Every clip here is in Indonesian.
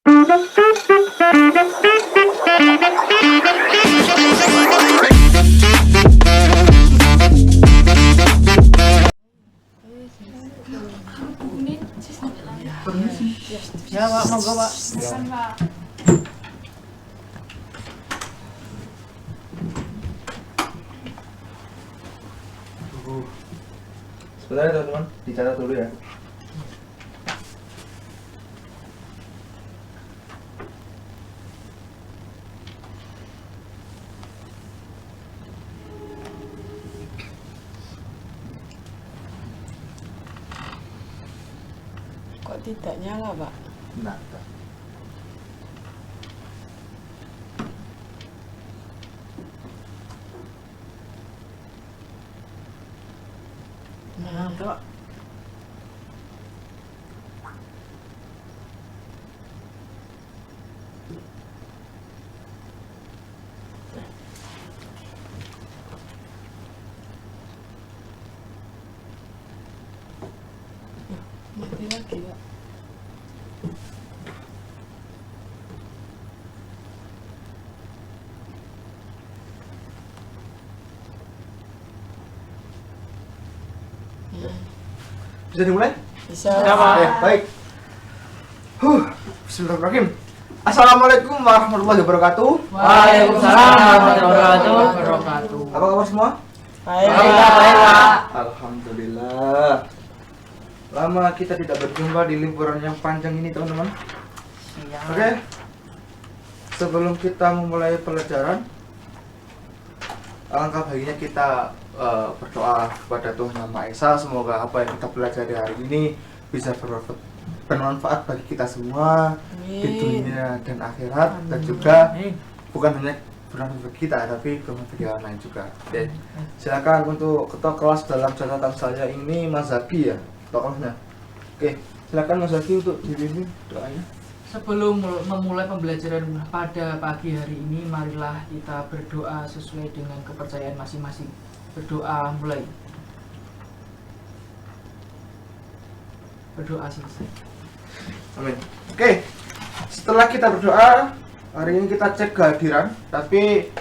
Ya Pak, monggo Pak. Sebentar ya teman-teman, dicatat dulu ya. Kok tidak nyala, Pak? Nah, Nah, Pak. Mati lagi, Pak. bisa dimulai? Bisa. Ya, Pak. Baik. Bismillahirrahmanirrahim. Assalamualaikum warahmatullahi wabarakatuh. Waalaikumsalam warahmatullahi wabarakatuh. Apa kabar semua? Baik, Baik, Pak. Alhamdulillah. Lama kita tidak berjumpa di liburan yang panjang ini, teman-teman. Oke. Sebelum kita memulai pelajaran, alangkah baiknya kita berdoa kepada Tuhan Yang Maha Esa. Semoga apa yang kita pelajari hari ini bisa bermanfaat bagi kita semua di dunia dan akhirat, dan juga bukan hanya bermanfaat bagi kita, tapi bermanfaat bagi orang lain juga. Oke. Silakan untuk ketua kelas dalam catatan saya ini Mas Zaki ya, tokohnya. Oke, silakan Mas Zaki untuk dipimpin doanya. Sebelum memulai pembelajaran pada pagi hari ini, marilah kita berdoa sesuai dengan kepercayaan masing-masing. Berdoa mulai. Berdoa selesai. Amin. Oke, setelah kita berdoa, hari ini kita cek kehadiran, tapi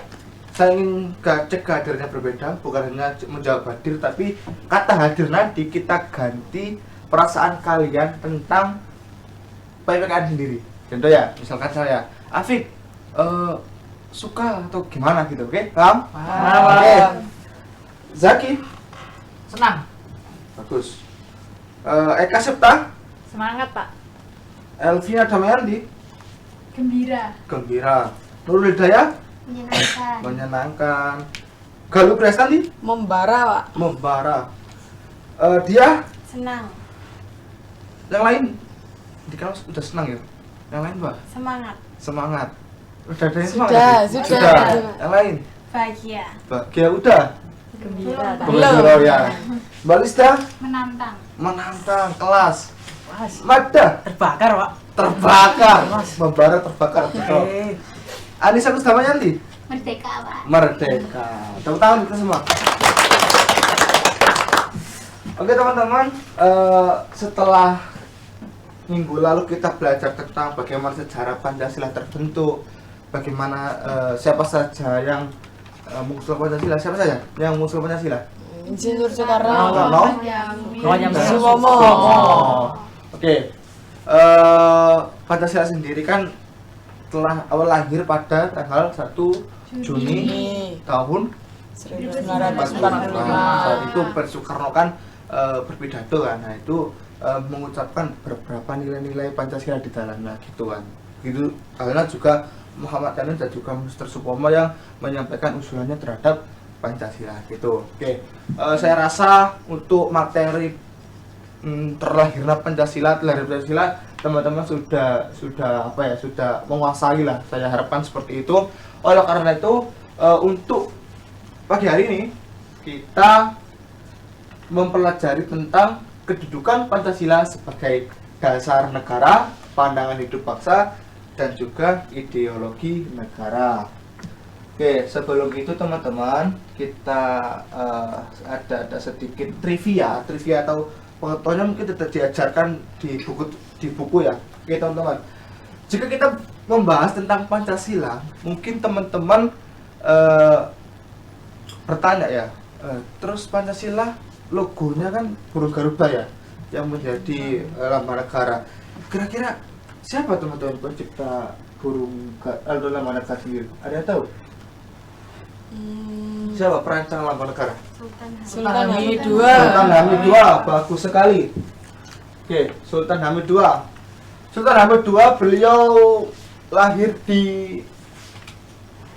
saya ingin cek kehadirannya berbeda, bukan hanya menjawab hadir, tapi kata hadir nanti kita ganti perasaan kalian tentang PPKN sendiri. Contoh ya, misalkan saya, Afik, suka atau gimana gitu, oke? Paham? Paham. Oke. Zaki, Senang. bagus. Eka Septa, Semangat, Pak. Elvina Damayanti, Gembira. gembira. Nurul Hidayah, Menyenangkan. menyenangkan. Galuh Prestanti, membara, Pak. membara. Dia, Senang. yang lain dikenal udah senang ya. Yang lain Pak, Semangat. semangat. Udah ada yang semangat? Sudah, tadi? sudah. Yang lain, Bahagia. bahagia udah. Gembira. Belum ya. Mbak Lista, Menantang. menantang kelas. Mas, Magda, terbakar, Pak. terbakar. Mas. Membara terbakar. Betul. Anissa Kusdamayanti, Merdeka, Pak. merdeka. Tepuk tangan kita semua. Oke teman-teman, setelah minggu lalu kita belajar tentang bagaimana sejarah Pancasila terbentuk, bagaimana siapa saja yang mengusulkan Pancasila, siapa saja yang mengusulkan Pancasila? Insinyur Soekarno. Soekarno. Sumomo. Oke. Pancasila sendiri kan telah awal lahir pada tanggal 1 Juni Ini tahun 1945. saat itu Pak Soekarno kan berpidato kan, nah itu mengucapkan beberapa nilai-nilai Pancasila di dalamnya gitu kan. Gitu karena juga Muhammad Yamin dan juga Mr. Supomo yang menyampaikan usulannya terhadap Pancasila gitu. Oke, saya rasa untuk materi terlahirnya Pancasila, teman-teman sudah apa ya, sudah menguasai lah. Saya harapkan seperti itu. Oleh karena itu untuk pagi hari ini kita mempelajari tentang kedudukan Pancasila sebagai dasar negara, pandangan hidup bangsa, dan juga ideologi negara. Oke, sebelum itu teman-teman kita ada sedikit trivia atau pengetahuan mungkin tidak diajarkan di buku ya. Oke teman-teman. jika kita membahas tentang Pancasila, mungkin teman-teman bertanya ya, terus Pancasila logonya kan burung garuda ya, yang menjadi lambang negara. Kira-kira siapa teman-teman pencipta lambang negara sendiri? Ada yang tahu? Siapa perancang lambang negara? Sultan Hamid II. Sultan Hamid II, bagus sekali. Oke, Sultan Hamid II. Sultan Hamid II beliau lahir di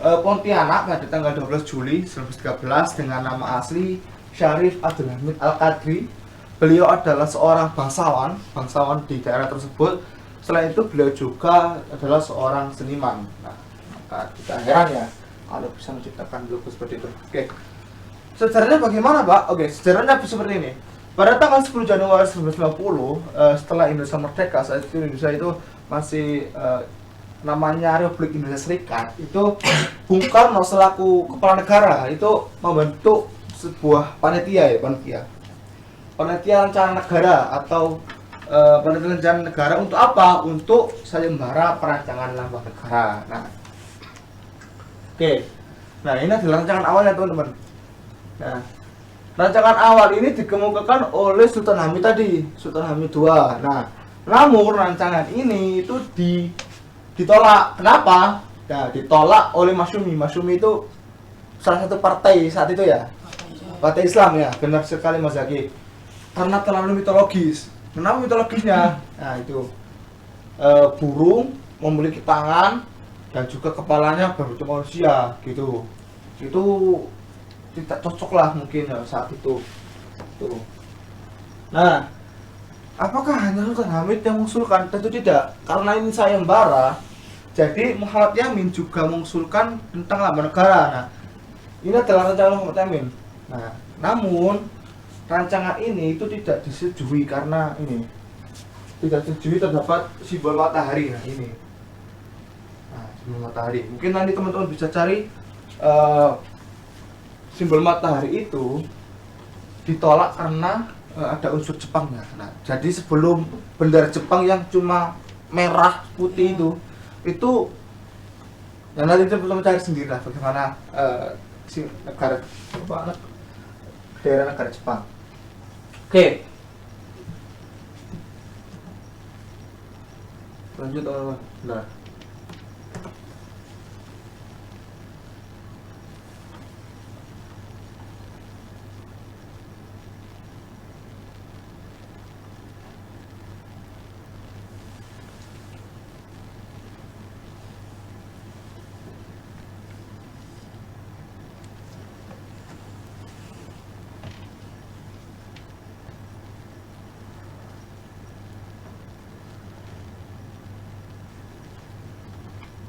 Pontianak pada tanggal 12 Juli 1913 dengan nama asli Syarif Abdul Hamid Al-Qadri. Beliau adalah seorang bangsawan di daerah tersebut. Selain itu beliau juga adalah seorang seniman. Nah, maka tidak heran ya kalau bisa menciptakan logo seperti itu. Oke. Sejarahnya bagaimana, Pak? Oke, sejarahnya seperti ini. Pada tanggal 10 Januari 1950, setelah Indonesia merdeka, saat itu Indonesia itu masih namanya Republik Indonesia Serikat. Itu Bung Karno selaku kepala negara itu membentuk sebuah panitia rencana negara atau panitia rencana negara untuk apa? Untuk sayembara perancangan lambang negara. Nah, oke. Nah, ini adalah rancangan awalnya, teman-teman. Nah, rancangan awal ini dikemukakan oleh Sultan Hamid tadi, Sultan Hamid II. Nah, namun rancangan ini itu ditolak. Kenapa? Nah, ditolak oleh Masyumi. Masyumi itu salah satu partai saat itu ya, partai Islam ya. Benar sekali Mas Zaki. Karena terlalu mitologis. Kenapa mitologisnya? Nah, itu burung memiliki tangan dan juga kepalanya berbentuk manusia gitu. Itu tidak cocok lah mungkin ya saat itu. Tuh. Nah, apakah hanya Sultan Hamid yang mengusulkan? Tentu tidak, karena ini sayembara. Jadi Muhammad Yamin juga mengusulkan tentang lambang negara. Nah, ini adalah rancangan Muhammad Yamin. Nah, namun rancangan ini itu tidak disetujui karena ini tidak disetujui terdapat simbol matahari. Nah, ini. Nah, simbol matahari. Mungkin nanti teman-teman bisa cari simbol matahari itu ditolak karena ada unsur Jepangnya. Nah, jadi sebelum bendera Jepang yang cuma merah putih itu ya nanti teman-teman cari sendiri lah bagaimana si negara daerah negara Jepang. Oke. Lanjut teman-teman. Nah.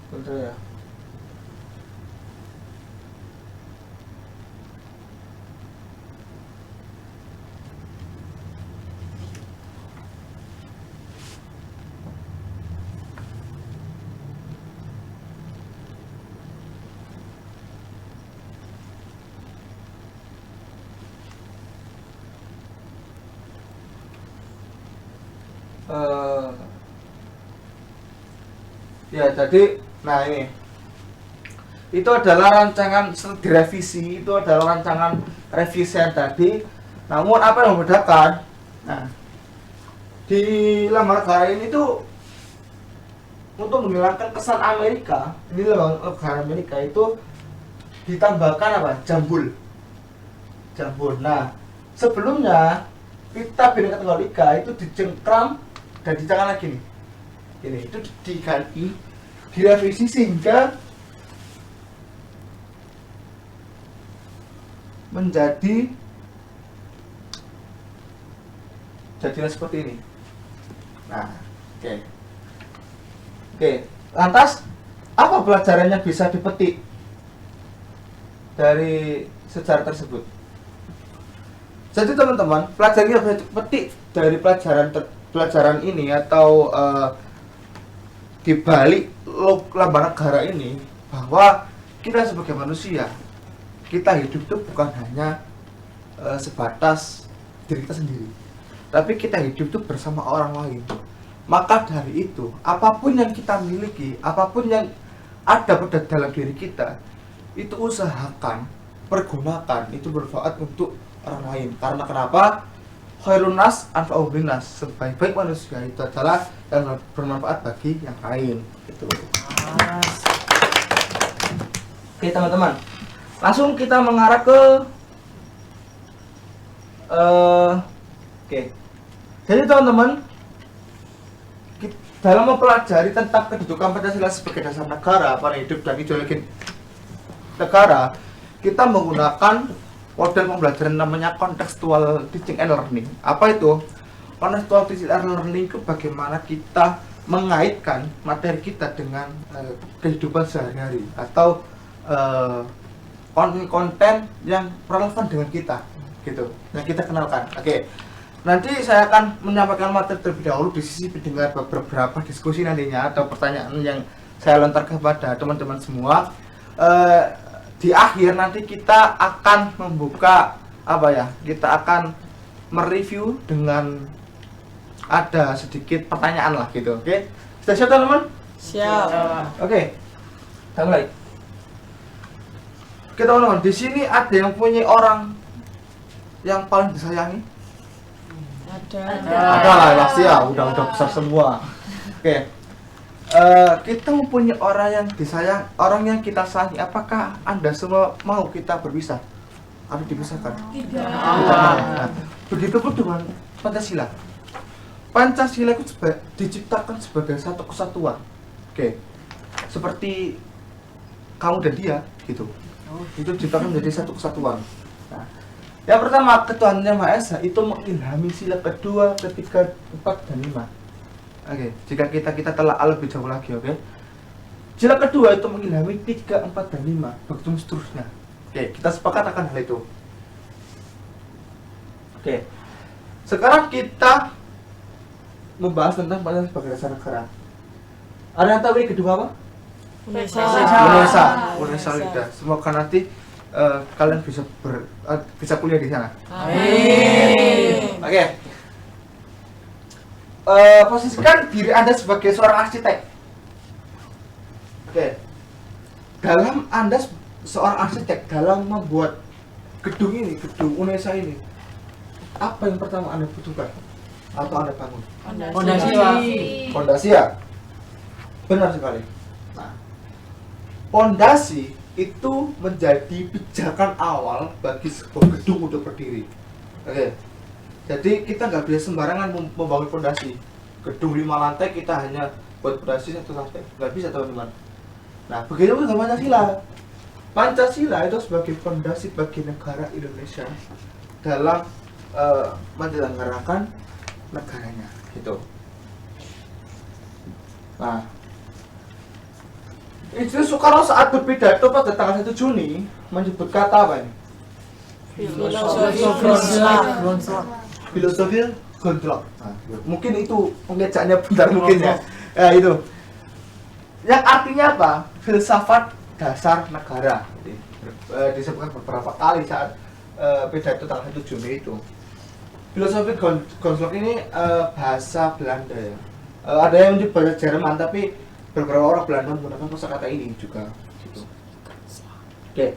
Bentar ya. Ya jadi nah ini itu adalah rancangan direvisi, itu adalah rancangan revisian tadi. Namun apa yang membedakan? Nah, di lambang negara ini tuh untuk menghilangkan kesan Amerika, ini lambang negara Amerika itu ditambahkan apa? Jambul. Nah, sebelumnya pita Bhinneka Tunggal Ika itu dicengkram dan dicengkram lagi nih. Ini itu diganti, direvisi sehingga menjadi jadilah seperti ini. Nah, oke. Lantas apa pelajaran yang bisa dipetik dari sejarah tersebut? Jadi teman-teman, pelajaran yang bisa dipetik dari pelajaran ini atau di balik lambang negara ini, bahwa kita sebagai manusia, kita hidup itu bukan hanya sebatas diri kita sendiri, tapi kita hidup itu bersama orang lain. Maka dari itu, apapun yang kita miliki, apapun yang ada pada dalam diri kita, itu usahakan, pergunakan, itu bermanfaat untuk orang lain. Karena kenapa? Khairun nas anfa'uhum linnas, sebaik-baik manusia itu adalah yang bermanfaat bagi yang lain. Gitu. Oke teman-teman, langsung kita mengarah ke oke. Jadi teman-teman, dalam mempelajari tentang kedudukan Pancasila sebagai dasar negara, para hidup dan ideologi negara, kita menggunakan model pembelajaran namanya contextual teaching and learning. Apa itu? Contextual teaching and learning itu bagaimana kita mengaitkan materi kita dengan kehidupan sehari-hari atau konten-konten yang relevan dengan kita, gitu, yang kita kenalkan. Oke. Nanti saya akan menyampaikan materi terlebih dahulu di sisi dengan beberapa diskusi nantinya atau pertanyaan yang saya lontarkan kepada teman-teman semua. Di akhir nanti kita akan membuka kita akan mereview dengan ada sedikit pertanyaan lah gitu. Oke. Sudah siap teman-teman? Siap. Oke. Kita mulai. Oke teman-teman, di sini ada yang punya orang yang paling disayangi? Ada lah pasti ya, udah besar semua. Oke. Kita mempunyai orang yang disayang, orang yang kita sayangi. Apakah Anda semua mau kita berpisah? Atau dipisahkan? Tidak. Nah, begitupun dengan Pancasila. Pancasila itu diciptakan sebagai satu kesatuan. Oke. Seperti kamu dan dia, gitu. Itu diciptakan menjadi satu kesatuan. Nah, yang pertama, Ketuhanan Yang Maha Esa itu mengilhami sila kedua, ketiga, 4, dan 5. Oke, jika kita telah lebih jauh lagi, oke. Sila kedua itu mengilhami 3, 4, dan 5, begitu seterusnya. Oke, kita sepakat akan hal itu. Oke. Sekarang kita membahas tentang Pancasila sebagai dasar negara. Ada yang tahu ini gedung apa? Unesa Lidah. Semoga nanti kalian bisa kuliah di sana. Amin. Oke. Posisikan diri Anda sebagai seorang arsitek. Oke. Dalam Anda seorang arsitek dalam membuat gedung ini, gedung Unesa ini, apa yang pertama Anda butuhkan atau Anda bangun? Fondasi ya. Benar sekali. Nah, fondasi itu menjadi pijakan awal bagi sebuah gedung untuk berdiri. Oke. Jadi kita nggak bisa sembarangan membangun fondasi. Gedung 5 lantai kita hanya buat fondasi 1 lantai, nggak bisa teman-teman. Nah, begitu juga Pancasila. Pancasila itu sebagai fondasi bagi negara Indonesia dalam menyelenggarakan negaranya, gitu. Nah, Insinyur Soekarno saat berpidato pada tanggal 1 Juni menyebut kata apa ini? Filosofi gontrok. Nah, mungkin itu pengejaannya benar mungkin ya. Ya itu. Yang artinya apa? Filsafat dasar negara. Disebutkan beberapa kali saat pidato tanggal 1 Juni itu. Filosofi gontrok ini bahasa Belanda ya. Ada yang menyebut bahasa Jerman tapi beberapa orang Belanda menggunakan kosakata ini juga gitu. Oke.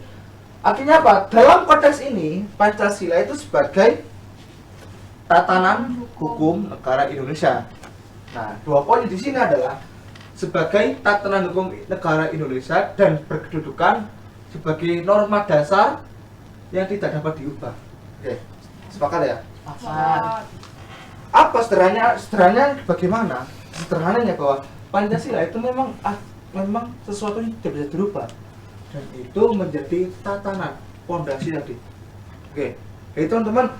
Artinya apa? Dalam konteks ini Pancasila itu sebagai tatanan hukum negara Indonesia. Nah, 2 poin di sini adalah sebagai tatanan hukum negara Indonesia dan berkedudukan sebagai norma dasar yang tidak dapat diubah. Oke. Sepakat ya? Sepakat. Apa sederhananya bagaimana? Sederhananya bahwa Pancasila itu memang sesuatu yang tidak bisa dirubah dan itu menjadi tatanan fondasi tadi. Oke, jadi teman-teman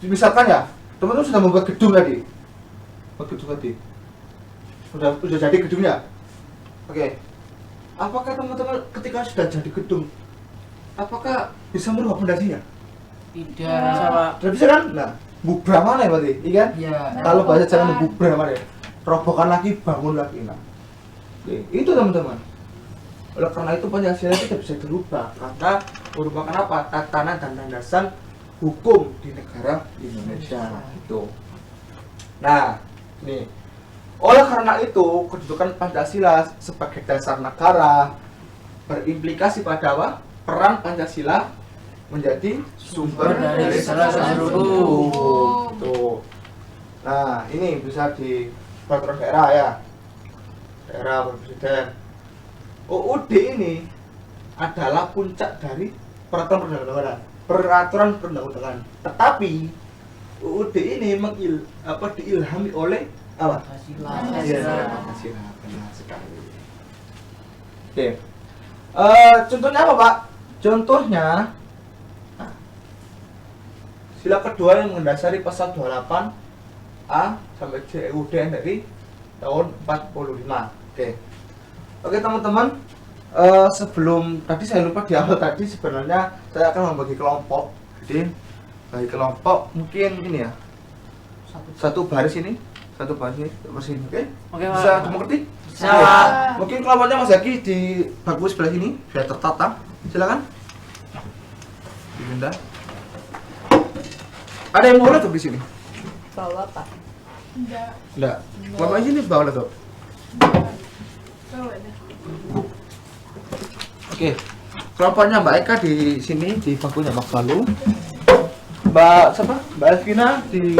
misalkan ya, teman-teman sudah membuat gedung tadi, sudah jadi gedungnya. Oke, apakah teman-teman ketika sudah jadi gedung, apakah bisa merubah fondasinya? Tidak. Tidak bisa kan? Nah, bubrah mana ya berarti? Iya kan? Iya. Kalau bahasa Jawa bubrah mana ya? Robohkan lagi, bangun lagi. Nah, oke, itu teman-teman. Oleh karena itu Pancasila itu tidak bisa dirubah karena merupakan apa? Tatanan dan landasan hukum di negara Indonesia itu. Nah, Nih, oleh karena itu kedudukan Pancasila sebagai dasar negara berimplikasi pada apa? Peran Pancasila menjadi sumber dari segala sesuatu. Tuh. Nah, ini bisa di peraturan daerah ya. Daerah presiden. UUD ini adalah puncak dari peraturan perundang-undangan. Tetapi UUD ini diilhami oleh apa? Pancasila. Pancasila. Benar sekali. Oke. Contohnya apa, Pak? Contohnya sila kedua yang mendasari pasal 28A sampai C UUD dari tahun 45. Oke teman-teman, sebelum tadi saya lupa di awal tadi, sebenarnya saya akan membagi kelompok. Jadi bagi kelompok mungkin ini ya, satu baris ini, oke? Oke, Bisa Pak. dimengerti? Bisa. Oke. Mungkin kelompoknya Mas Zaki di bangku sebelah sini sudah tertata. Silakan. Dipindah. Ada yang mau laptop di sini? Bawa Pak. Enggak. Bapak sini bawa laptop. Oke. Kelompoknya Mbak Eka di sini di bangkunya Mbak Balu. Mbak siapa? Mbak Elvina di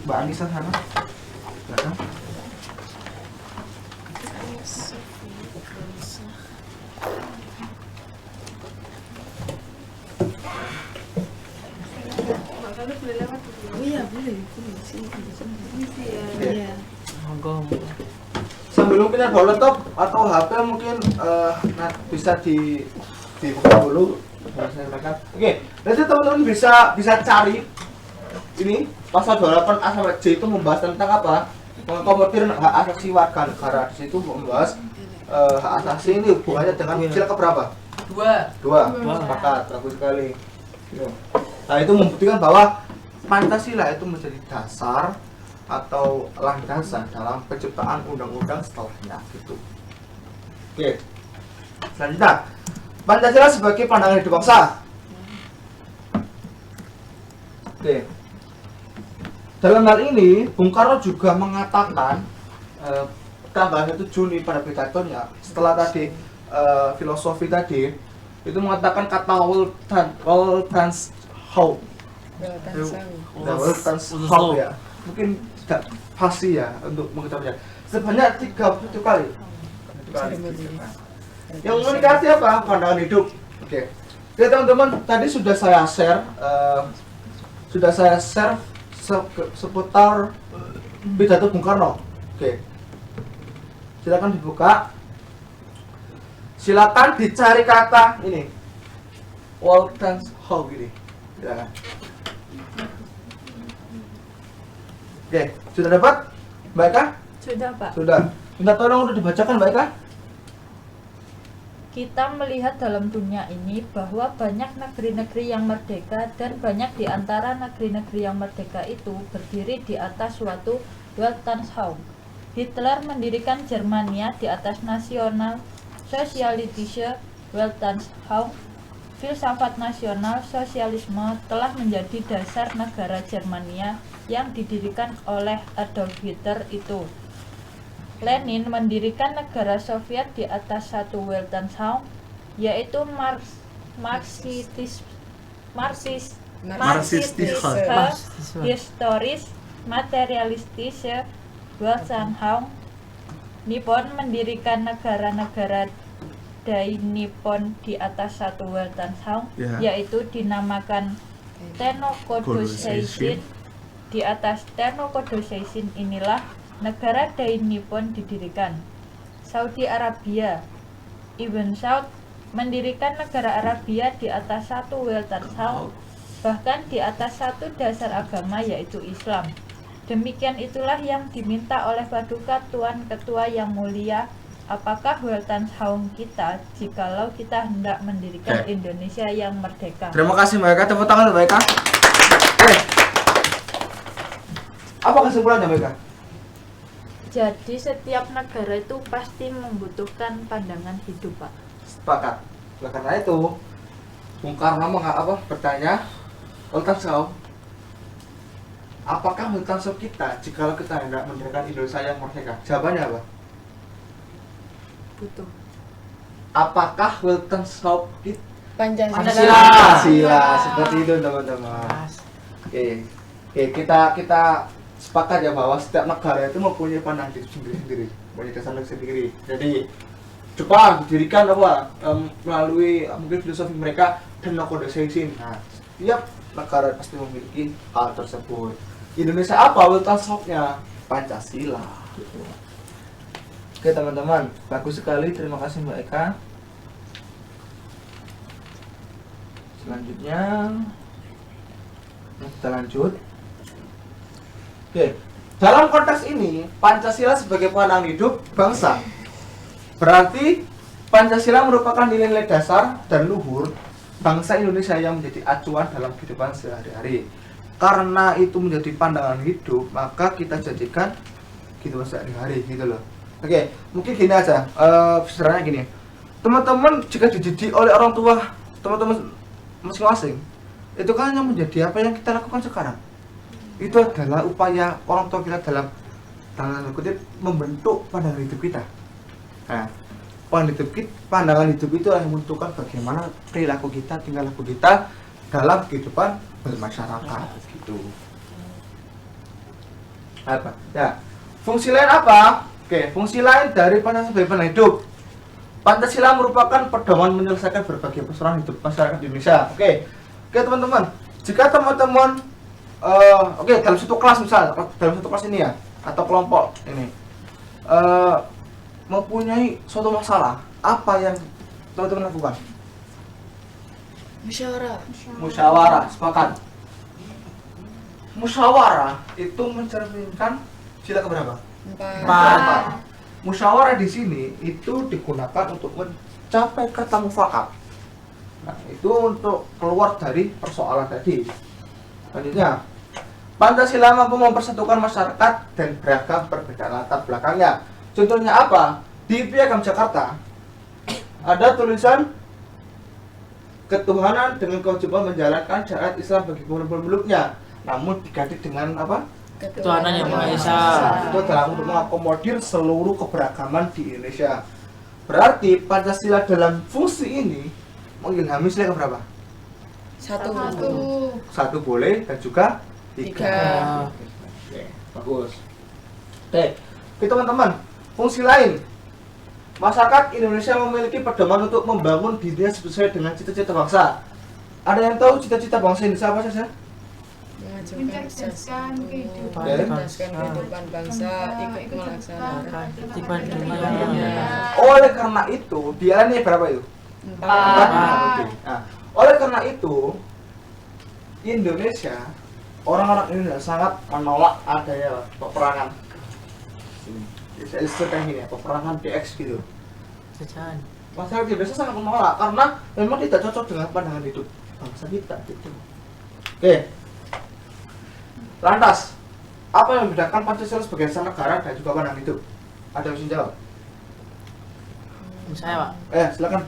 Mbak Anissa sana. Silakan. Iya boleh. Sini. Iya. Monggo. Sambil mungkin ada laptop atau HP mungkin bisa dibuka dulu. Oke, nanti teman-teman bisa cari ini pasal 28A sampai C itu membahas tentang apa? Mengakomodir hak asasi warga negara. Di situ membahas hak asasi ini hubungannya dengan sila keberapa? Dua. Sepakat, bagus sekali. Nah, itu membuktikan bahwa Pancasila itu menjadi dasar atau landasan dalam penciptaan undang-undang setelahnya gitu. Oke. Selanjutnya, Pancasila sebagai pandangan hidup bangsa. Oke. Dalam hal ini, Bung Karno juga mengatakan tanggal 1 Juni pada pidatonya setelah tadi filosofi tadi itu mengatakan kata Weltanschauung. Weltanschauung ya. Mungkin tidak pasti ya untuk mengucapnya. Sebanyak 37 kali. Yang mendekati apa? Pandangan hidup. Oke. Oke teman-teman, tadi sudah saya share seputar pidato Bung Karno. Oke. Silakan dibuka. Silakan dicari kata ini. Weltanschauung ini. Silakan. Oke, sudah dapat? Mbak Eka? Sudah Pak. Sudah. Minta tolong untuk dibacakan Mbak Eka. Kita melihat dalam dunia ini bahwa banyak negeri-negeri yang merdeka dan banyak di antara negeri-negeri yang merdeka itu berdiri di atas suatu Weltanschauung. Hitler mendirikan Jermania di atas nasional sosialistische Weltanschauung. Filsafat nasional sosialisme telah menjadi dasar negara Jermania yang didirikan oleh Adolf Hitler itu. Lenin mendirikan negara Soviet di atas satu Weltanschauung, yaitu Marxistische historis materialistische Weltanschauung. Nippon mendirikan negara-negara Dai Nippon di atas satu Weltanschauung, yaitu dinamakan Tennokodo-Seishin. Di atas Tennokodo-Seishin inilah negara Dai Nippon didirikan. Saudi Arabia, Ibn Saud mendirikan negara Arabia di atas satu Weltanschauung, bahkan di atas satu dasar agama yaitu Islam. Demikian itulah yang diminta oleh Paduka Tuan Ketua yang mulia. Apakah Weltanschauung kita jikalau kita hendak mendirikan Indonesia yang merdeka? Terima kasih Mbak Eka, tepuk tangan Mbak Eka. Apa kesimpulannya Mbak Eka? Jadi setiap negara itu pasti membutuhkan pandangan hidup, Pak. Sepakat. Oleh karena itu, Bung Karno bertanya, Weltanschauung apakah Wiltansop kita jikalau kita hendak mendirikan Indonesia yang merdeka? Jawabannya apa? Butuh. Apakah Wiltansop kita Pancasila. Pancasila, seperti itu teman-teman. Oke, kita sepakat ya bahwa setiap negara itu mempunyai pandangan hidup sendiri-sendiri, mempunyai dasar sendiri. Jadi Jepang didirikan melalui mungkin filosofi mereka dan kodeseisin. Nah, setiap negara pasti memiliki hal tersebut. Indonesia apa Wiltansopnya? Pancasila. Gitu. Oke teman-teman, bagus sekali. Terima kasih Mbak Eka. Selanjutnya kita lanjut. Oke, dalam konteks ini Pancasila sebagai pandangan hidup bangsa. Berarti Pancasila merupakan nilai-nilai dasar dan luhur bangsa Indonesia yang menjadi acuan dalam kehidupan sehari-hari. Karena itu menjadi pandangan hidup, maka kita jadikan kehidupan sehari-hari gitu loh. Oke, mungkin gini aja, sebenarnya gini. Teman-teman jika dididik oleh orang tua teman-teman masing-masing, itu kan yang menjadi apa yang kita lakukan sekarang. Itu adalah upaya orang tua kita dalam tanda kutip membentuk pandangan hidup kita. Nah, pandangan hidup itu yang menentukan bagaimana perilaku kita, tingkah laku kita dalam kehidupan bermasyarakat gitu. Apa? Ya, fungsi lain apa? Oke, fungsi lain dari Pancasila sebagai pandangan hidup. Pancasila merupakan pedoman menyelesaikan berbagai persoalan hidup masyarakat Indonesia. Oke, teman-teman, jika teman-teman dalam satu kelas misal, dalam satu kelas ini ya, atau kelompok ini mempunyai suatu masalah, apa yang teman-teman lakukan? Musyawarah, sepakat. Musyawarah itu mencerminkan sila keberapa? 4. Musyawarah di sini itu digunakan untuk mencapai kata mufakat. Nah, itu untuk keluar dari persoalan tadi. Selanjutnya, Pancasila mampu mempersatukan masyarakat dan beragam perbedaan latar belakangnya. Contohnya apa? Di Piagam Jakarta ada tulisan ketuhanan dengan kewajiban menjalankan syariat Islam bagi penduduknya, namun diganti dengan apa? Ketuhanan yang Maha Esa. Itu adalah untuk mengakomodir seluruh keberagaman di Indonesia. Berarti Pancasila dalam fungsi ini mengilhami sila keberapa? 1 boleh dan juga 3. Oke, bagus. Oke, teman-teman, fungsi lain. Masyarakat Indonesia memiliki pedoman untuk membangun dirinya sesuai dengan cita-cita bangsa. Ada yang tahu cita-cita bangsa Indonesia apa saja? Mencerdaskan kehidupan bangsa, ikut melaksanakan Ketertiban dunia. Oleh karena itu, dialami berapa itu? 4. Oke. Nah, oleh karena itu, Indonesia, orang-orang Indonesia sangat menolak adanya peperangan. Saya kayak gini ya, peperangan DX gitu. Jajan. Masyarakat Indonesia sangat menolak karena memang tidak cocok dengan pandangan hidup bangsa kita gitu. Oke. Lantas, apa yang membedakan Pancasila sebagai dasar negara dan juga pandangan hidup? Ada yang bisa jawab? Saya, Pak. Silakan.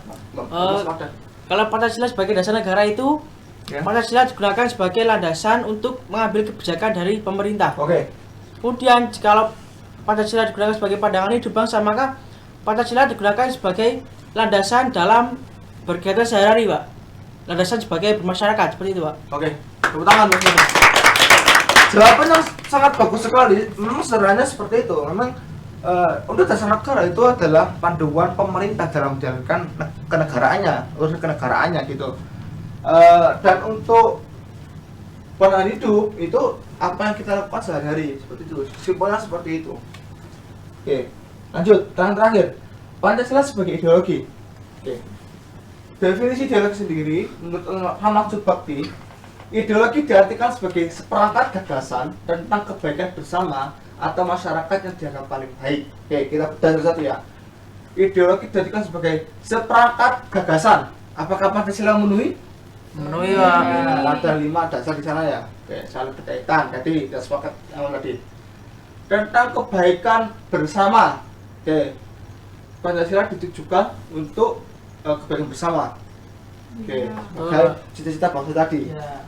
Kalau Pancasila sebagai dasar negara itu, Ya. Pancasila digunakan sebagai landasan untuk mengambil kebijakan dari pemerintah. Oke. Kemudian, jikalau Pancasila digunakan sebagai pandangan hidup bangsa, maka Pancasila digunakan sebagai landasan dalam berkegiatan sehari-hari, Pak. Landasan sebagai bermasyarakat, seperti itu, Pak. Oke. Tepuk tangan buat ini. Jawabannya sangat bagus sekali. Memang sederhananya seperti itu. Memang untuk dasar negara itu adalah panduan pemerintah dalam menjalankan kenegaraannya, urus kenegaraannya gitu. Dan untuk pandangan hidup itu apa yang kita lakukan sehari-hari, seperti itu. Simpelnya seperti itu. Oke, lanjut. Terakhir, Pancasila sebagai ideologi. Oke. Definisi ideologi sendiri menurut Maksud Bakti, ideologi diartikan sebagai seperangkat gagasan tentang kebaikan bersama atau masyarakat yang dianggap paling baik. Oke, kita bedah satu ya. Ideologi diartikan sebagai seperangkat gagasan. Apakah Pancasila memenuhi? Memenuhi, Pak. Ada 5 dasar di sana ya. Oke, saling berkaitan. Jadi kita sepakat yang tadi. Tentang kebaikan bersama. Oke, Pancasila ditujukan untuk kebaikan bersama. Oke, sebagai cita-cita bangsa tadi. Ya.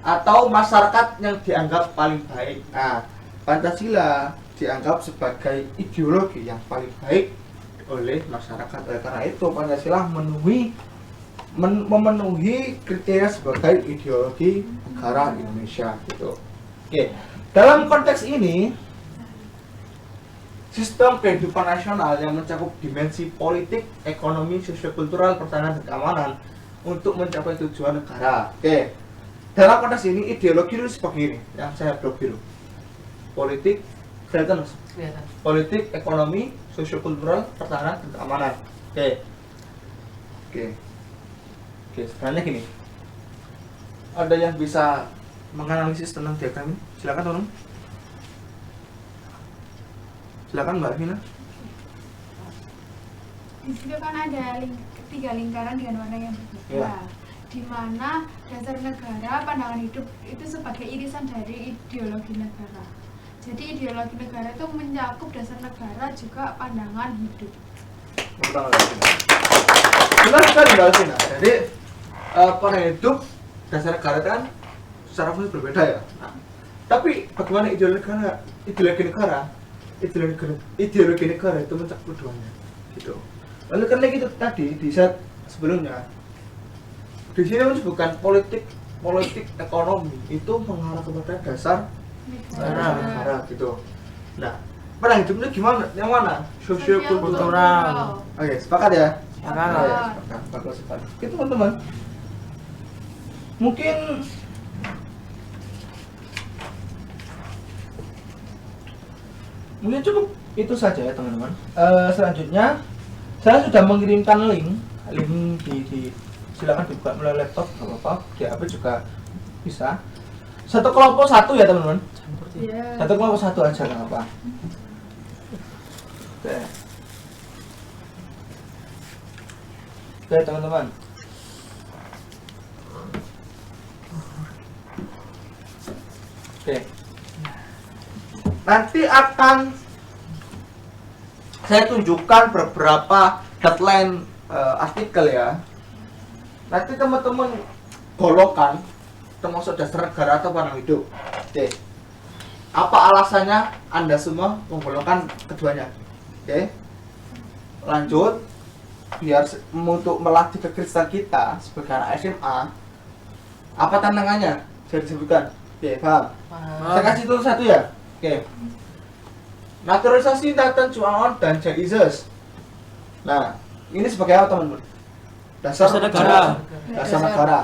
atau masyarakat yang dianggap paling baik. Nah, Pancasila dianggap sebagai ideologi yang paling baik oleh masyarakat. Oleh karena itu Pancasila memenuhi kriteria sebagai ideologi negara Indonesia gitu. Oke. Dalam konteks ini, sistem kehidupan nasional yang mencakup dimensi politik, ekonomi, sosiokultural, pertahanan, dan keamanan untuk mencapai tujuan negara. Oke. Dalam konteks ini ideologi itu seperti ini, yang saya blok biru. Politik, kelihatan Mas? Kelihatan. Politik, ekonomi, sosiokultural, pertahanan, dan keamanan. Oke. Oke, sebenarnya gini. Ada yang bisa menganalisis tentang diagram ini? Silakan teman-teman. Silakan Mbak Vina. Di situ kan ada tiga lingkaran dengan warna yang berbeda. Ya. Di mana dasar negara, pandangan hidup itu sebagai irisan dari ideologi negara. Jadi ideologi negara itu mencakup dasar negara juga pandangan hidup. Benar sekali Mbak Vina. Jadi pandangan hidup dasar negara kan secara fungsi berbeda ya. Nah, tapi bagaimana ideologi negara itu mencakup keduanya gitu. Lalu karena gitu tadi di set sebelumnya di sini menyebutkan politik ekonomi itu mengarah kepada dasar negara gitu. Nah, pandangan hidupnya gimana? Yang mana? Sosiokultural. Oke, sepakat ya? Sepakat. Bagus sekali. Oke teman-teman. Mungkin cukup itu saja ya teman-teman. Selanjutnya saya sudah mengirimkan link di silakan dibuka melalui laptop, nggak apa-apa, di HP juga bisa. Satu kelompok satu ya teman-teman. Iya. Satu kelompok satu aja nggak apa. Oke teman-teman. Oke. Nanti akan saya tunjukkan beberapa headline artikel ya. Nanti teman-teman golongkan termasuk dasar negara atau pandangan hidup. Oke. Apa alasannya Anda semua menggolongkan keduanya? Oke. Lanjut. Biar untuk melatih kekristenan kita sebagai anak SMA. Apa tantangannya? Saya disebutkan. Oke, paham? Saya kasih itu satu ya. Oke. Naturalisasi Nathan Chuang dan Jesus. Nah, ini sebagai apa teman-teman? Dasar negara. Dasar negara.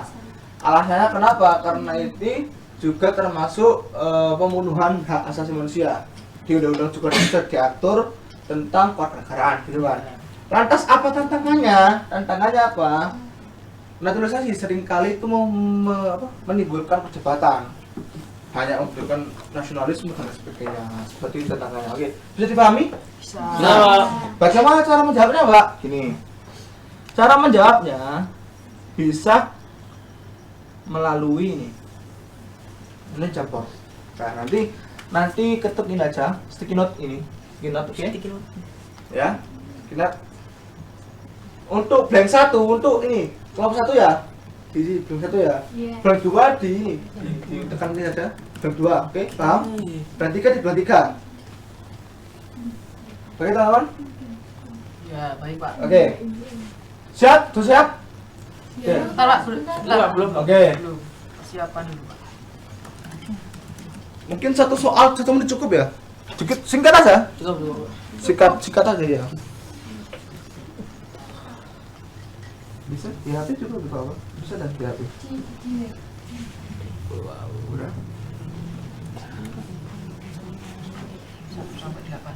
Alasannya kenapa? Karena ini juga termasuk pembunuhan hak asasi manusia. Di undang-undang juga sudah diatur tentang kewarganegaraan, gitu kan. Lantas apa tantangannya? Tantangannya apa? Naturalisasi seringkali itu menimbulkan perdebatan. Hanya menimbulkan nasionalisme dan sebagainya. Seperti itu tantangannya. Oke, bisa dipahami? Bisa. Nah, bagaimana cara menjawabnya, Mbak? Gini. Cara menjawabnya bisa melalui ini jabor. Nah, nanti ketuk ini aja, sticky note ini. Sticky note, oke? Ya. Kita untuk blank 1, untuk ini kelompok 1 ya. Di blank 1 ya. Iya. Blank 2 ditekan ini aja. Blank 2, oke? Paham? Blank 3 di blank 3. Oke, teman-teman? Ya, baik Pak. Oke. Siap? Tuh siap? Oke. Bentar Pak, belum. Oke. Belum. Persiapan dulu Pak. Mungkin satu soal 1 menit cukup ya? Sedikit singkat aja. Cukup. Sikat aja ya. Bisa di HP juga bisa apa? Bisa dan di HP. Wow, udah. 1 sampai 8.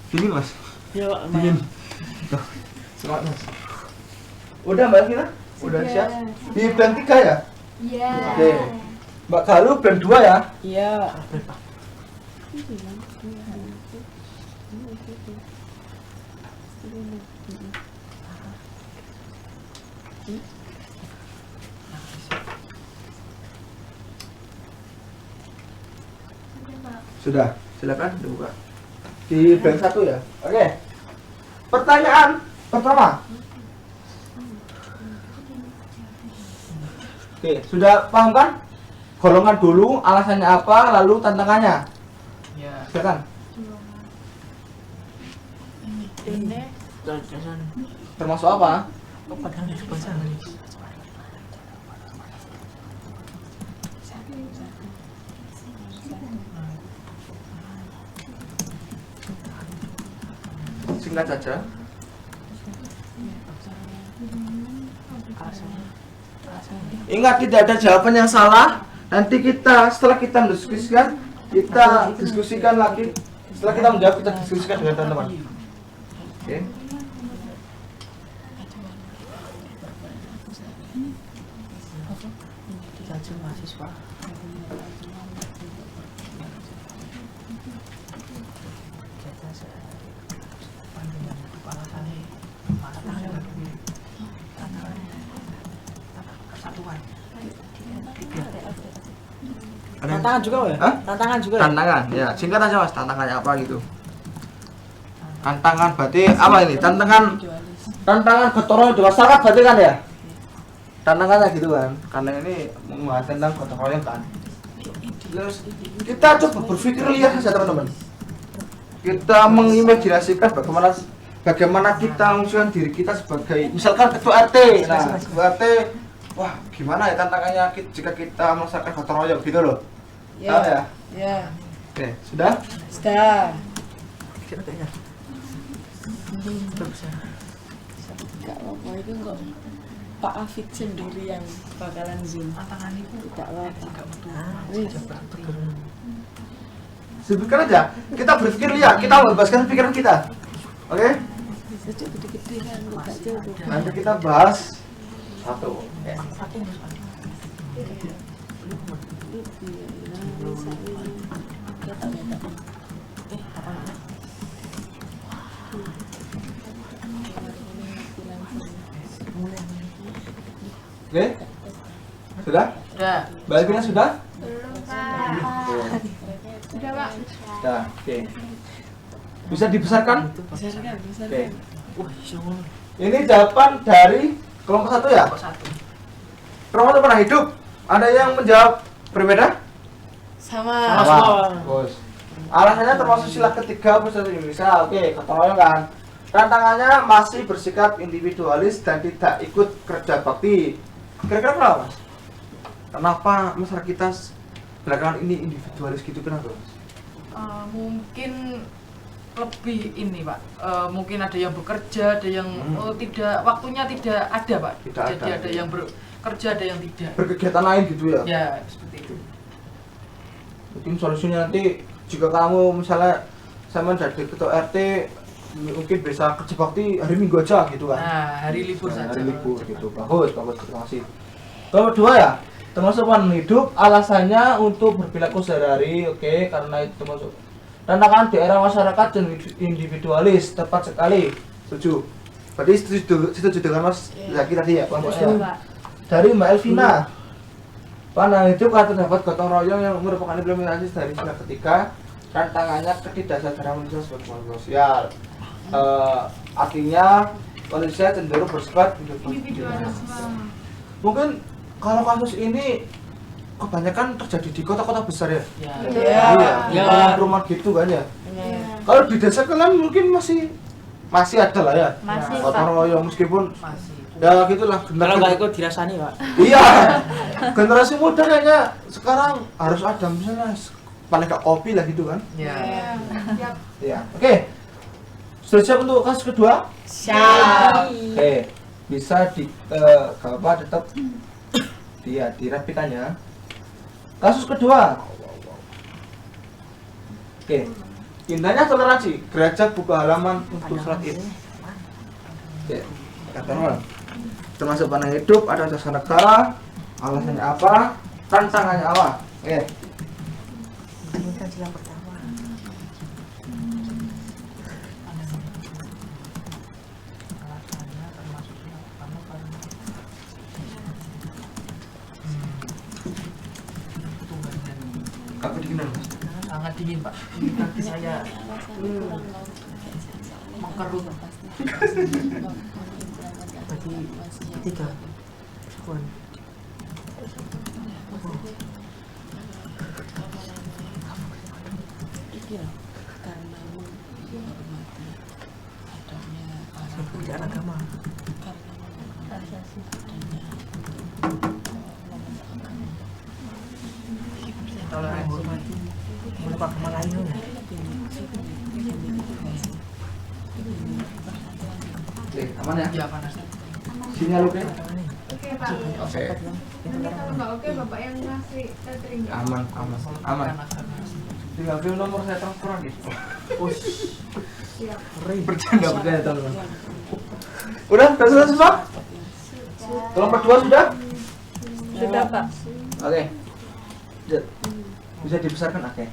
Dingin Mas. Ya, Pak. Dingin. Tuh, semangat Mas. Udah Mbak Vina? Udah Sudah. siap? Di blank 3 ya? Iya. Oke. Mbak Galuh blank 2 ya? Iya. Sudah, silakan dibuka. Di blank 1 ya. Oke. Pertanyaan pertama. Oke, sudah paham kan? Golongan dulu, alasannya apa, lalu tantangannya. Ya. Silakan. Ini Termasuk apa? Padahal itu bahasa Inggris. Singkat saja. Ingat, tidak ada jawaban yang salah. Nanti kita setelah kita mendiskusikan, kita diskusikan lagi. Setelah kita menjawab, kita diskusikan dengan teman-teman. Oke. Jajah mahasiswa. Tantangan juga ya? Hah? Tantangan juga ya? Tantangan, ya singkat aja mas, tantangannya apa gitu. Tantangan berarti apa ini? Tantangan gotong royong di masyarakat berarti kan ya? Tantangannya gitu kan, karena ini membahas tentang gotong royong kan. Terus kita coba berpikir lihat saja teman-teman. Kita mengimajinasikan bagaimana kita mengusulkan diri kita sebagai misalkan ketua RT. Nah, ketua RT, wah gimana ya tantangannya jika kita melaksanakan gotong royong gitu loh. Tahu ya? Ya. Oke, sudah? Sudah. Enggak apa-apa itu kok Pak Afid sendiri yang bakalan zoom. Tantangan itu Tidak apa-apa. Sebutkan aja. Kita berpikir lihat, kita membebaskan pikiran kita. Oke? Bisa coba gede-gede kan, enggak coba. Nanti kita bahas satu. Oke? Sudah? Sudah. Mbak Elvina sudah? Belum, Pak. Sudah, Pak. Sudah. Oke. Bisa dibesarkan? Besarkan, Oke. besarkan. Wah, insyaallah. Ini jawaban dari kelompok 1 ya? Kok satu? Kelompok pernah hidup? Ada yang menjawab berbeda? Sama. Sama. Bos. Alasannya termasuk sila ketiga Persatuan Indonesia. Oke, gotong royong kan. Tantangannya masih bersikap individualis dan tidak ikut kerja bakti. Kira-kira kenapa, Mas? Kenapa masyarakat kita belakangan ini individualis gitu, kenapa, Mas? Mungkin lebih ini Pak, mungkin ada yang bekerja, ada yang tidak, waktunya tidak ada Pak. Tidak Jadi ada. ada yang bekerja, ada yang tidak. Berkegiatan lain gitu ya? Ya seperti itu. Mungkin solusinya nanti jika kamu misalnya sama jadi ketua RT mungkin bisa kerja bakti hari Minggu aja gitu kan? Nah, hari libur saja. Hari libur gitu. Bagus, terima kasih. Kalau kedua ya, termasuk warna hidup, alasannya untuk berperilaku sehari-hari, oke, karena itu termasuk tantangan di era masyarakat dan individualis, tepat sekali, setuju. Berarti setuju dengan Mas Zaki tadi ya, kelompoknya. Pak. Dari Mbak Elvina, pandangan hidup atau terdapat gotong royong yang merupakan implementasi dari sila ketiga, tantangannya ketidaksadaraan manusia sebagai makhluk sosial. Artinya manusia cenderung bersifat Individualisme. Mungkin kalau kasus ini kebanyakan terjadi di kota-kota besar ya. Ya. Iya. Iya, rumah gitu kan ya. Iya. Kalau di desa kalian mungkin masih ada lah ya. Masih, Gotong Pak. royong meskipun Masih. ya gitulah. Kalau nggak ikut dirasani, Pak. Iya. Generasi muda kayaknya sekarang harus ada misalnya paling nggak kopi lah gitu kan. Ya. Ya. Siap. Iya. Oke. Sudah siap untuk kasus kedua? Siap. Oke. Bisa tetap dirapikannya. Kasus kedua. Oke. Indahnya toleransi. Gereja buka halaman untuk sholat Id. Oke. Katakanlah. Termasuk pandang hidup, ada jasa negara, alasannya apa, tantangannya apa. Oke. Ini kan yang pertama. dingin Pak. Ini kaki saya mengkerut. Bagi ketiga. Sekian. Karena menghormati adanya Perbedaan agama. Toleransi. Menghormati agama lain. Oke, aman ya? Ya panas. Sinyal oke? Oke Pak. Oke. Nanti kalau nggak oke Bapak yang ngasih tethering ya. Aman. Tinggal film nomor saya transferan gitu. Siap. Bercanda teman-teman. Udah selesai semua? Kelompok 2 sudah? Sudah Pak. Oke. Bisa dibesarkan, oke.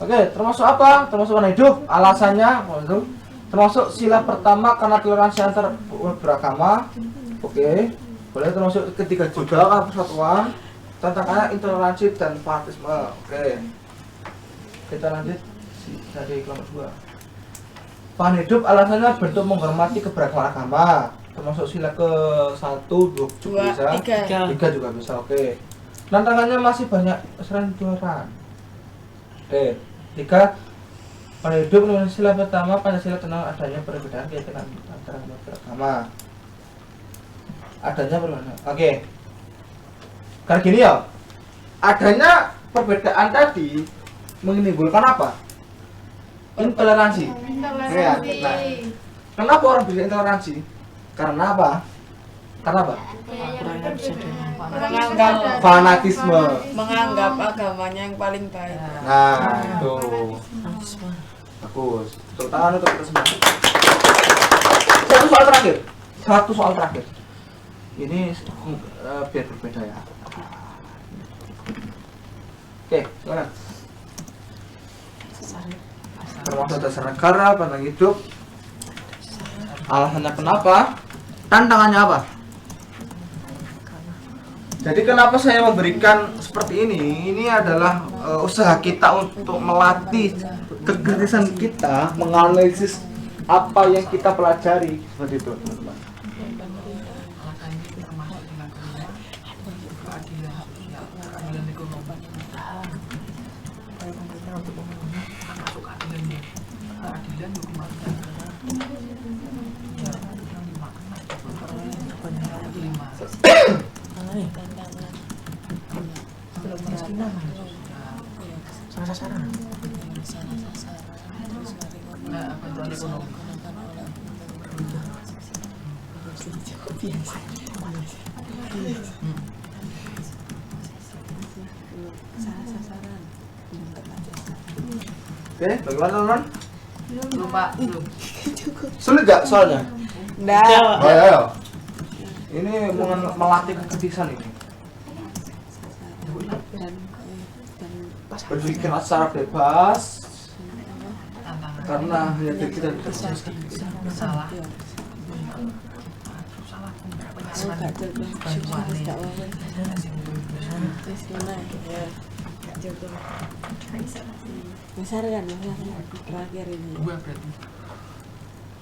Oke, termasuk apa? Termasuk warna hidup. Alasannya, termasuk sila pertama karena toleransi antar beragama. Oke. Boleh termasuk ketiga juga persatuan. Tantangannya intoleransi dan fanatisme. Oke. Kita lanjut dari kelompok 2. Paham hidup alasannya bentuk menghormati keberagaman agama. Termasuk sila ke-1, 2 juga bisa. 3 juga bisa, oke. Tantangannya masih banyak selain Tuhan. Oke. 3. Pada hidup menurut sila pertama Pancasila tentang adanya perbedaan keyakinan antara beragama. Adanya perbedaan. Oke. Karena gini ya. Adanya perbedaan tadi menimbulkan apa? Intoleransi. Ya, nah, kenapa orang bisa intoleransi? Karena apa? menganggap Fanatisme. menganggap agamanya yang paling baik. Nah, itu bagus. Tepuk tangan untuk kita semua. Satu soal terakhir. Ini biar berbeda ya. Oke, silakan. Termasuk dasar negara, pandang hidup. Alasannya kenapa? Tantangannya apa? Jadi kenapa saya memberikan seperti ini? Ini adalah usaha kita untuk melatih kekritisan kita, menganalisis apa yang kita pelajari seperti itu, teman-teman. Alasan ini termasuk dengan keadilan sosial, keadilan ekonomi. Termasuk keadilan hukum acara. Salah sasaran. Nah, bantuan ekonomi. Oke, bagaimana teman-teman? Belum Pak, belum. Sulit gak soalnya? Nggak. Ayo. Ini melatih kekritisan ini. Berpikir secara bebas karena hanya diri kita Salah. Salah. Besar kan, terakhir ini. Dua berarti.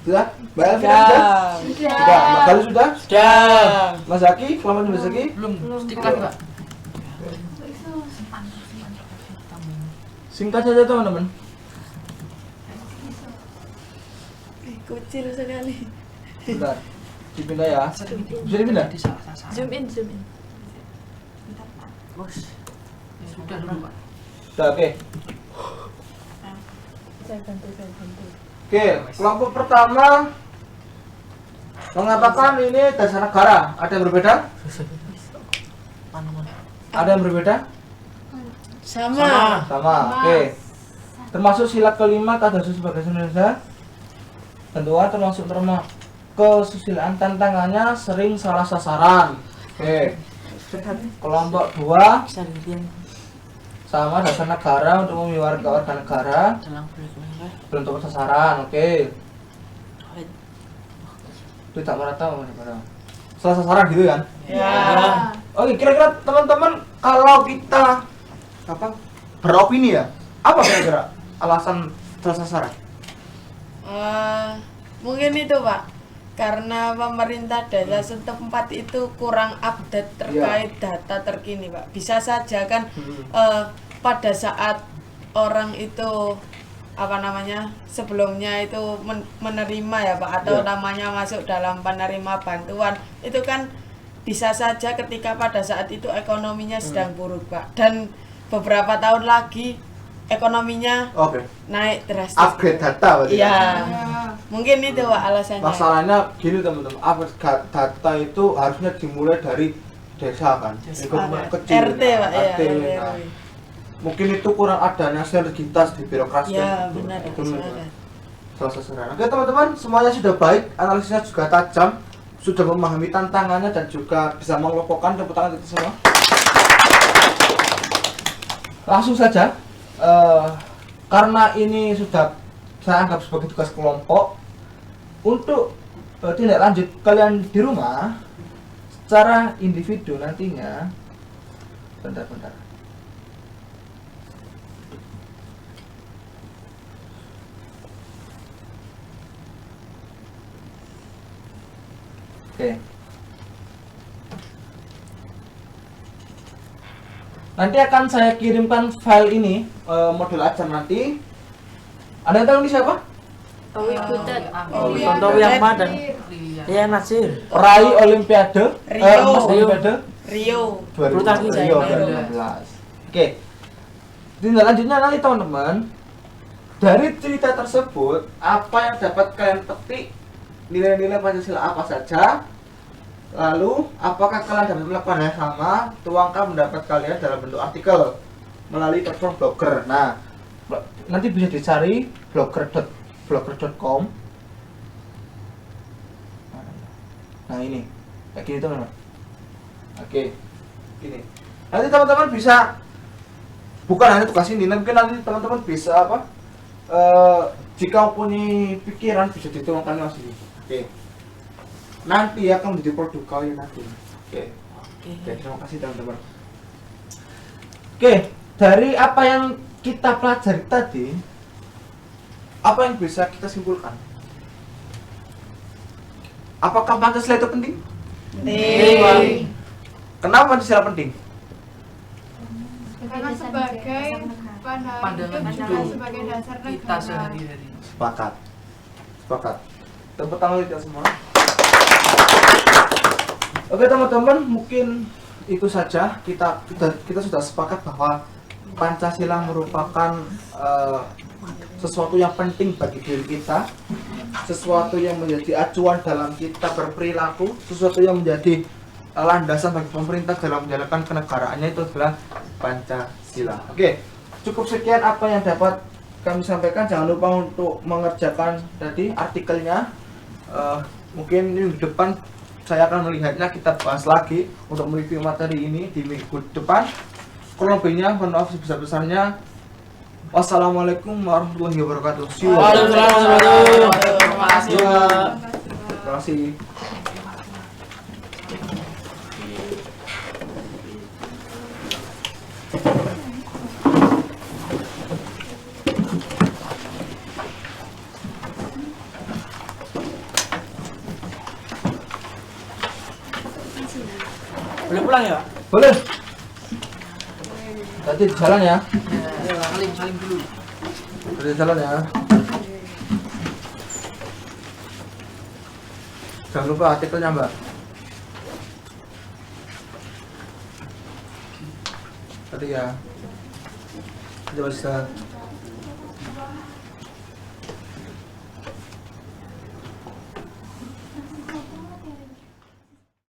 Sudah? Mbak Elvin sudah? Sudah. Mbak Galuh sudah? Sudah. Mas Zaki? Selamat Mas Zaki? Belum. Stik lagi Pak. Singkat saja teman-teman. Kucil sekali. Bentar. Dipindah ya. Bisa dipindah? Zoom in. Sudah dulu Pak. Sudah, oke. Saya bantu. Oke, kelompok pertama mengatakan ini dasar negara. Ada yang berbeda? Ada yang berbeda? Sama. Sama. Oke. Termasuk sila kelima kata sebagai Indonesia. Kedua termasuk norma kesusilaan, tantangannya sering salah sasaran. Oke. Kelompok 2 sama dasar negara untuk memiliki warga negara. Belum tepat sasaran. Oke. Tidak merata mana? Salah sasaran gitu kan? Ya. Oke, kira-kira teman-teman kalau kita beropini ya, Apa kira-kira alasan salah sasaran? Mungkin itu Pak, karena pemerintah desa setempat itu kurang update terkait data terkini Pak. Bisa saja kan pada saat orang itu sebelumnya itu menerima ya Pak, atau namanya masuk dalam penerima bantuan, itu kan bisa saja ketika pada saat itu ekonominya sedang buruk Pak, dan beberapa tahun lagi ekonominya naik drastis. Upgrade data berarti. Iya. Mungkin itu Pak alasannya. Masalahnya gini teman-teman, upgrade data itu harusnya dimulai dari desa kan, lingkungan kecil, RT Pak ya. RT. Nah, mungkin itu kurang adanya sinergitas di birokrasi. Ya gitu. benar. Itu salah sasaran. Oke teman-teman, semuanya sudah baik, analisisnya juga tajam, sudah memahami tantangannya dan juga bisa mengelompokkan. Tepuk tangan kita semua. Langsung saja, karena ini sudah saya anggap sebagai tugas kelompok, untuk tindak lanjut kalian di rumah secara individu nantinya. Bentar. Oke. Nanti akan saya kirimkan file ini, modul ajar nanti. Ada yang tahu ini siapa? Owi Butet. Tontowi Ahmad dan Iya. Nasir. Peraih Olimpiade, emas Olimpiade Rio. 2016. Oke. Tindak lanjutnya nanti teman-teman, dari cerita tersebut apa yang dapat kalian petik, nilai-nilai Pancasila apa saja, lalu apakah kalian dapat melakukan hal yang sama, tuangkan pendapat kalian dalam bentuk artikel melalui platform Blogger. Nah, nanti bisa dicari blogger.com. Nah ini kayak gini teman-teman. Oke, gini. Nanti teman-teman bisa, bukan hanya tugas ini, mungkin nanti teman-teman bisa jika punya pikiran bisa dituangkan mas ini. Oke. Nanti akan menjadi produk kalian nanti. Oke. Terima kasih teman-teman. Oke, dari apa yang kita pelajari tadi, apa yang bisa kita simpulkan? Apakah Pancasila itu penting? Penting. Kenapa Pancasila penting? Karena sebagai pandangan hidup, sebagai dasar kita negara. sehari-hari. Sepakat. Tepuk tangan kita semua. Oke teman-teman, mungkin itu saja. Kita sudah sepakat bahwa Pancasila merupakan sesuatu yang penting bagi diri kita, sesuatu yang menjadi acuan dalam kita berperilaku, sesuatu yang menjadi landasan bagi pemerintah dalam menjalankan kenegaraannya, itu adalah Pancasila. Oke, cukup sekian apa yang dapat kami sampaikan. Jangan lupa untuk mengerjakan tadi artikelnya. Mungkin minggu depan saya akan melihatnya, kita bahas lagi untuk mereview materi ini di minggu depan. Kurang lebihnya mohon maaf sebesar-besarnya. Wassalamualaikum warahmatullahi wabarakatuh. Waalaikumsalam. Terima kasih. Terima kasih. Boleh pulang ya, Pak? Boleh. Tadi di jalan ya. Salim dulu. Di jalan ya. Jangan lupa artikelnya, Mbak. Tadi ya. Coba bisa